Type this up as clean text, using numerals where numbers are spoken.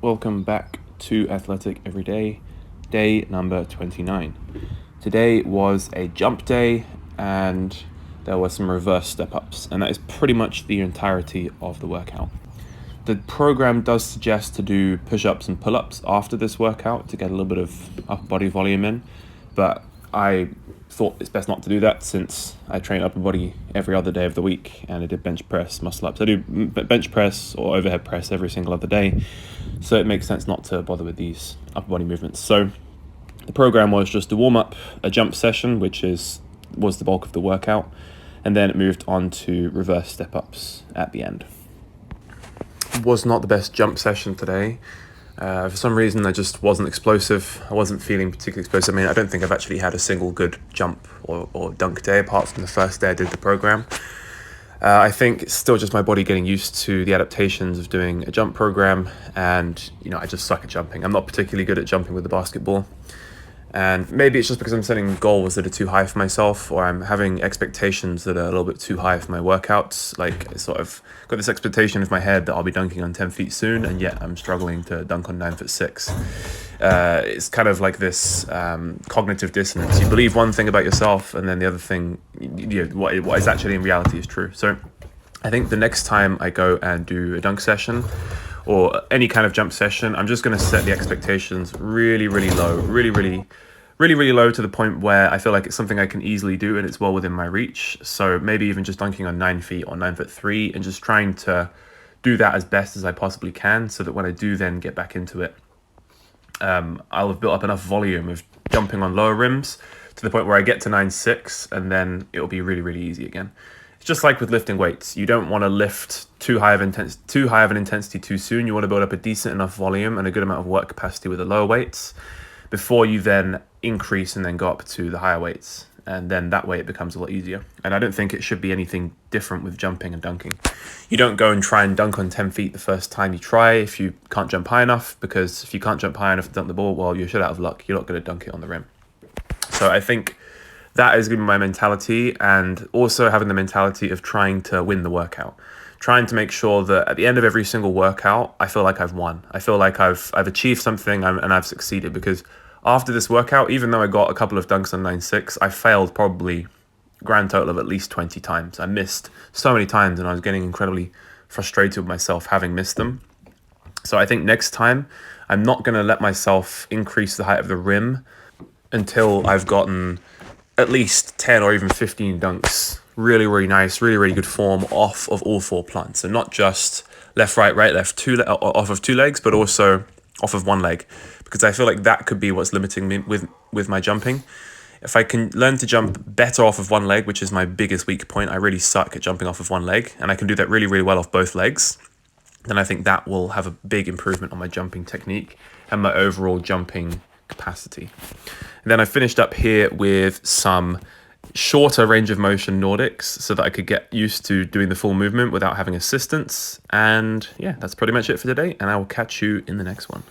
welcome back to Athletic Everyday, day number 29. Today was a jump day and there were some reverse step-ups, and that is pretty much the entirety of the workout. The program does suggest to do push-ups and pull-ups after this workout to get a little bit of upper body volume in, but I thought it's best not to do that since I train upper body every other day of the week and I did bench press, muscle ups. I do bench press or overhead press every single other day, so it makes sense not to bother with these upper body movements. So the program was just to warm up a jump session, which was the bulk of the workout, and then it moved on to reverse step-ups at the end. It was not the best jump session today. For some reason, I just wasn't explosive. I wasn't feeling particularly explosive. I mean, I don't think I've actually had a single good jump or dunk day apart from the first day I did the program. I think it's still just my body getting used to the adaptations of doing a jump program, and I just suck at jumping. I'm not particularly good at jumping with the basketball. And maybe it's just because I'm setting goals that are too high for myself, or I'm having expectations that are a little bit too high for my workouts. Like, I sort of got this expectation in my head that I'll be dunking on 10 feet soon, and yet I'm struggling to dunk on 9'6". It's kind of like this cognitive dissonance. You believe one thing about yourself, and then the other thing, what is actually in reality is true. So I think the next time I go and do a dunk session, or any kind of jump session, I'm just going to set the expectations really, really low, really low, to the point where I feel like it's something I can easily do and it's well within my reach. So maybe even just dunking on 9 feet or 9'3", and just trying to do that as best as I possibly can, so that when I do then get back into it, I'll have built up enough volume of jumping on lower rims to the point where I get to 9'6", and then it'll be really, really easy again. It's just like with lifting weights. You don't want to lift too high of an intensity too soon. You want to build up a decent enough volume and a good amount of work capacity with the lower weights before you then increase and then go up to the higher weights. And then that way it becomes a lot easier. And I don't think it should be anything different with jumping and dunking. You don't go and try and dunk on 10 feet the first time you try if you can't jump high enough, because if you can't jump high enough to dunk the ball, well, you're shit out of luck. You're not going to dunk it on the rim. So I think that is going to be my mentality, and also having the mentality of trying to win the workout. Trying to make sure that at the end of every single workout, I feel like I've won. I feel like I've achieved something and I've succeeded, because after this workout, even though I got a couple of dunks on 9'6", I failed probably grand total of at least 20 times. I missed so many times and I was getting incredibly frustrated with myself having missed them. So I think next time, I'm not going to let myself increase the height of the rim until I've gotten at least 10 or even 15 dunks, really, really nice, really, really good form off of all four plants. And not just left, right, left, off of two legs, but also off of one leg. Because I feel like that could be what's limiting me with my jumping. If I can learn to jump better off of one leg, which is my biggest weak point, I really suck at jumping off of one leg, and I can do that really, really well off both legs, then I think that will have a big improvement on my jumping technique and my overall jumping capacity. And then I finished up here with some shorter range of motion Nordics so that I could get used to doing the full movement without having assistance. And yeah, that's pretty much it for today, and I will catch you in the next one.